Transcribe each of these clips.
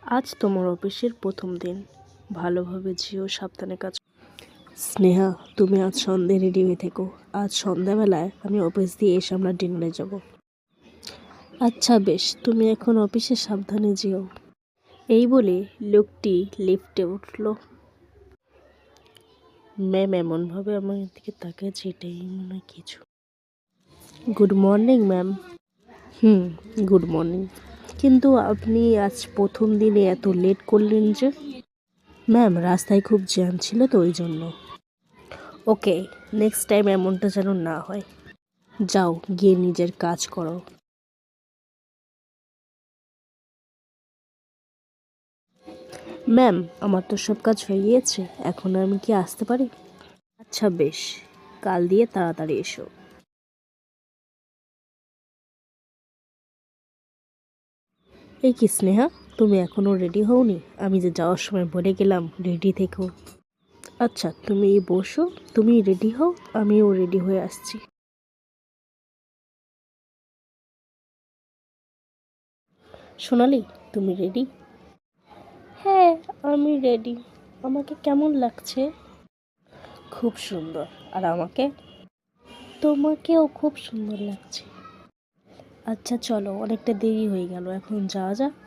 আজ তোমার অফিসের প্রথম দিন, ভালোভাবে যেও, সাবধানে কাজ। স্নেহা, তুমি আজ সন্ধ্যে রেডি হয়ে থেকো। আজ সন্ধ্যাবেলায় আমি অফিস দিয়ে এসে আমরা ডিনারে যাব। আচ্ছা বেশ, তুমি এখন অফিসে সাবধানে যেও। এই বলে লোকটি লিফটে উঠল। ম্যাম এমনভাবে আমার দিকে তাকিয়েছে, এটাই মনে হয় কিছু। Good morning ma'am. Good morning. কিন্তু আপনি আজ প্রথম দিনে এত লেট করলেন যে? ম্যাম, রাস্তায় খুব জ্যাম ছিল তো ওই জন্য। ওকে, নেক্সট টাইম এমনটা যেন না হয়। যাও, গিয়ে নিজের কাজ করো। ম্যাম, আমার তো সব কাজ হয়ে গিয়েছে, এখন আমি কি আসতে পারি? আচ্ছা বেশ, কাল দিয়ে তাড়াতাড়ি এসো। এই কি স্নেহা, তুমি এখনো রেডি হওনি? আমি যে যাওয়ার সময় বলে গেলাম রেডি থেকো। আচ্ছা তুমি বসো, তুমি রেডি হও, আমিও রেডি হয়ে আসছি। সোনালি, তুমি রেডি? হ্যাঁ, আমি রেডি। আমাকে কেমন লাগছে? খুব সুন্দর। আর আমাকে? তোমাকেও খুব সুন্দর লাগছে। আচ্ছা চলো, অনেকটা দেরি হয়ে গেল, এখন যাওয়া যাক।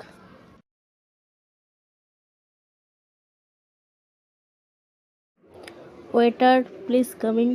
Waiter, please coming.